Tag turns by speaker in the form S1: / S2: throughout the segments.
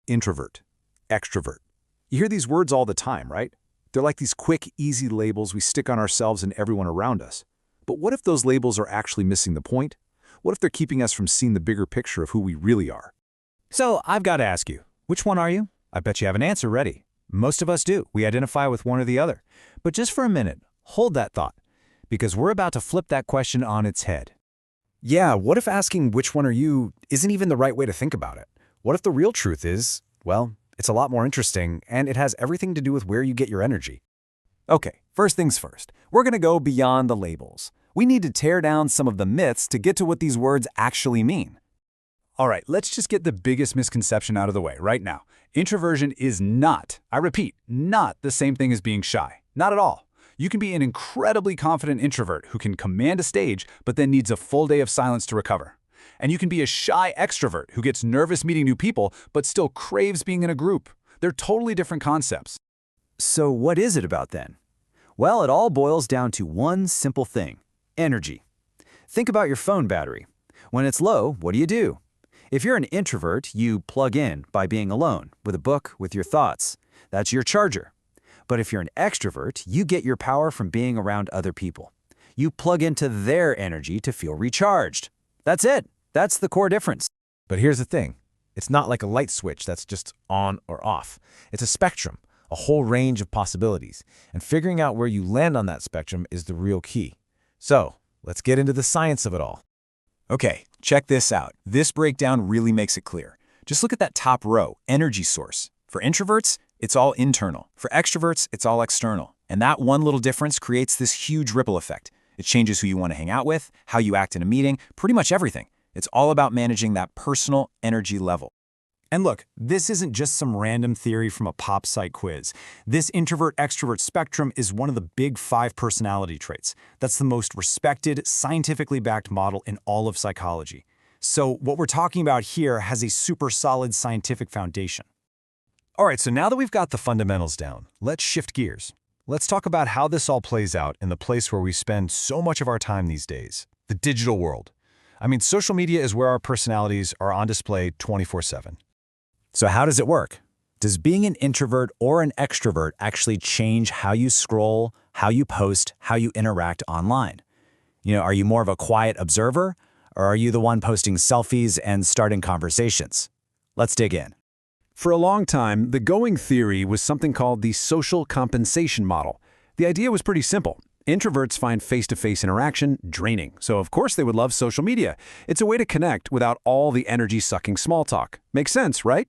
S1: Introvert, extrovert. You hear these words all the time, right? They're like these quick, easy labels we stick on ourselves and everyone around us. But what if those labels are actually missing the point? What if they're keeping us from seeing the bigger picture of who we really are?
S2: So I've got to ask you, which one are you? I bet you have an answer ready. Most of us do. We identify with one or the other. But just for a minute, hold that thought, because we're about to flip that question on its head.
S3: Yeah, what if asking which one are you isn't even the right way to think about it? What if the real truth is, well, it's a lot more interesting, and it has everything to do with where you get your energy?
S4: Okay, first things first. We're going to go beyond the labels. We need to tear down some of the myths to get to what these words actually mean.
S1: All right, let's just get the biggest misconception out of the way right now. Introversion is not, I repeat, not the same thing as being shy. Not at all. You can be an incredibly confident introvert who can command a stage but then needs a full day of silence to recover. And you can be a shy extrovert who gets nervous meeting new people but still craves being in a group. They're totally different concepts.
S2: So what is it about then? Well, it all boils down to one simple thing: energy. Think about your phone battery. When it's low, what do? If you're an introvert, you plug in by being alone, with a book, with your thoughts. That's your charger. But if you're an extrovert, you get your power from being around other people. You plug into their energy to feel recharged. That's it. That's the core difference.
S3: But here's the thing. It's not like a light switch that's just on or off. It's a spectrum, a whole range of possibilities. And figuring out where you land on that spectrum is the real key. So, let's get into the science of it all.
S4: Okay, check this out. This breakdown really makes it clear. Just look at that top row, energy source. For introverts, it's all internal. For extroverts, it's all external. And that one little difference creates this huge ripple effect. It changes who you want to hang out with, how you act in a meeting, pretty much everything. It's all about managing that personal energy level.
S2: And look, this isn't just some random theory from a pop site quiz. This introvert-extrovert spectrum is one of the big 5 personality traits. That's the most respected, scientifically backed model in all of psychology. So what we're talking about here has a super solid scientific foundation.
S3: All right, so now that we've got the fundamentals down, let's shift gears. Let's talk about how this all plays out in the place where we spend so much of our time these days, the digital world. I mean, social media is where our personalities are on display 24/7.
S2: So how does it work? Does being an introvert or an extrovert actually change how you scroll, how you post, how you interact online? Are you more of a quiet observer, or are you the one posting selfies and starting conversations? Let's dig in.
S1: For a long time, the going theory was something called the social compensation model. The idea was pretty simple. Introverts find face-to-face interaction draining, so of course they would love social media. It's a way to connect without all the energy-sucking small talk. Makes sense, right?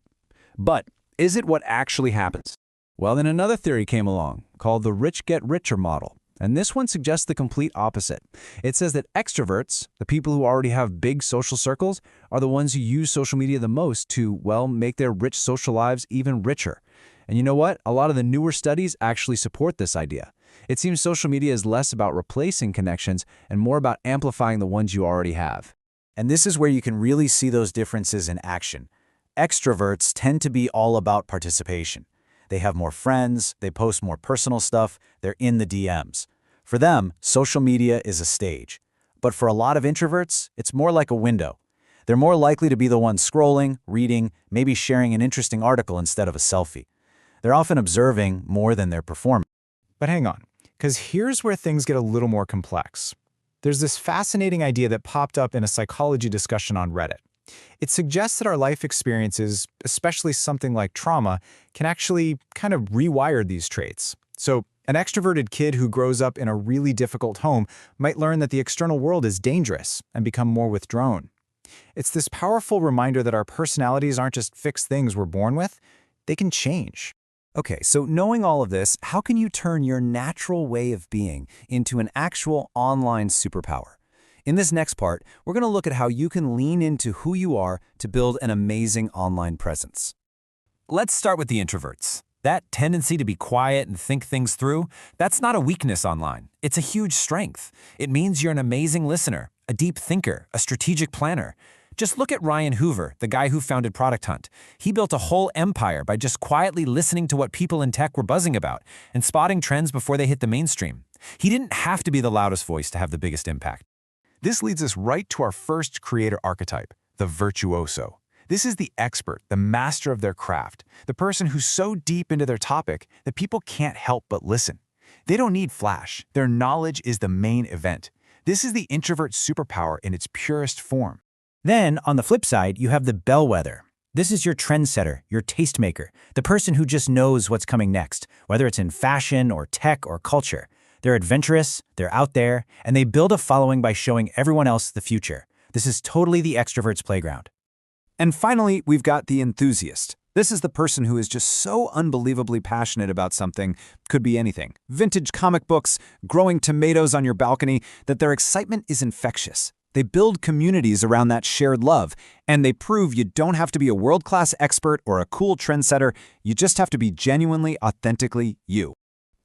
S1: But is it what actually happens?
S4: Well, then another theory came along, called the rich get richer model. And this one suggests the complete opposite. It says that extroverts, the people who already have big social circles, are the ones who use social media the most to, well, make their rich social lives even richer. And you know what? A lot of the newer studies actually support this idea. It seems social media is less about replacing connections and more about amplifying the ones you already have.
S2: And this is where you can really see those differences in action. Extroverts tend to be all about participation. They have more friends, they post more personal stuff, they're in the DMs. For them, social media is a stage. But for a lot of introverts, it's more like a window. They're more likely to be the ones scrolling, reading, maybe sharing an interesting article instead of a selfie. They're often observing more than they're performing.
S5: But hang on, because here's where things get a little more complex. There's this fascinating idea that popped up in a psychology discussion on Reddit. It suggests that our life experiences, especially something like trauma, can actually kind of rewire these traits. So an extroverted kid who grows up in a really difficult home might learn that the external world is dangerous and become more withdrawn. It's this powerful reminder that our personalities aren't just fixed things we're born with, they can change.
S4: Okay, so knowing all of this, how can you turn your natural way of being into an actual online superpower? In this next part, we're going to look at how you can lean into who you are to build an amazing online presence. Let's start with the introverts. That tendency to be quiet and think things through, that's not a weakness online. It's a huge strength. It means you're an amazing listener, a deep thinker, a strategic planner. Just look at Ryan Hoover, the guy who founded Product Hunt. He built a whole empire by just quietly listening to what people in tech were buzzing about and spotting trends before they hit the mainstream. He didn't have to be the loudest voice to have the biggest impact.
S1: This leads us right to our first creator archetype, the virtuoso.
S5: This is the expert, the master of their craft, the person who's so deep into their topic that people can't help but listen. They don't need flash. Their knowledge is the main event. This is the introvert superpower in its purest form.
S2: Then, on the flip side, you have the bellwether. This is your trendsetter, your tastemaker, the person who just knows what's coming next, whether it's in fashion or tech or culture. They're adventurous, they're out there, and they build a following by showing everyone else the future. This is totally the extrovert's playground.
S1: And finally, we've got the enthusiast. This is the person who is just so unbelievably passionate about something, could be anything, vintage comic books, growing tomatoes on your balcony, that their excitement is infectious. They build communities around that shared love, and they prove you don't have to be a world-class expert or a cool trendsetter, you just have to be genuinely, authentically you.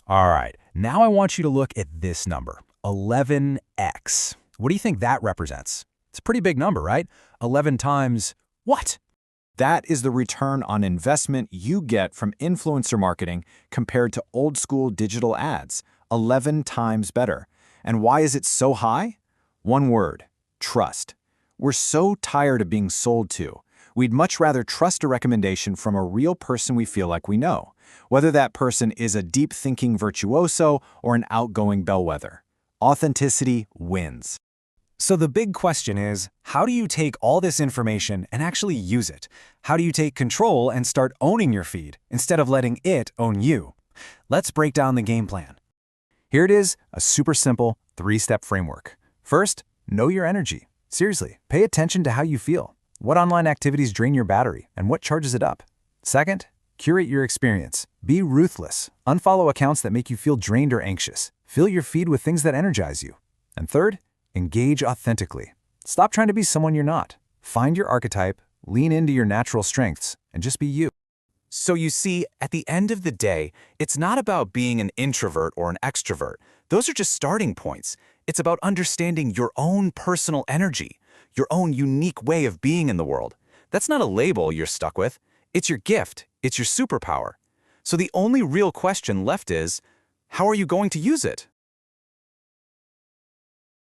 S4: All right, now I want you to look at this number, 11x. What do you think that represents? It's a pretty big number, right? 11 times what?
S5: That is the return on investment you get from influencer marketing compared to old-school digital ads, 11 times better. And why is it so high? One word: trust. We're so tired of being sold to. We'd much rather trust a recommendation from a real person we feel like we know, whether that person is a deep-thinking virtuoso or an outgoing bellwether. Authenticity wins.
S4: So the big question is, how do you take all this information and actually use it? How do you take control and start owning your feed instead of letting it own you? Let's break down the game plan. Here it is, a super simple 3-step framework. First, know your energy. Seriously, pay attention to how you feel. What online activities drain your battery and what charges it up? Second, curate your experience. Be ruthless. Unfollow accounts that make you feel drained or anxious. Fill your feed with things that energize you. And third, engage authentically. Stop trying to be someone you're not. Find your archetype, lean into your natural strengths, and just be you.
S6: So you see, at the end of the day, it's not about being an introvert or an extrovert. Those are just starting points. It's about understanding your own personal energy, your own unique way of being in the world. That's not a label you're stuck with. It's your gift. It's your superpower. So the only real question left is, how are you going to use it?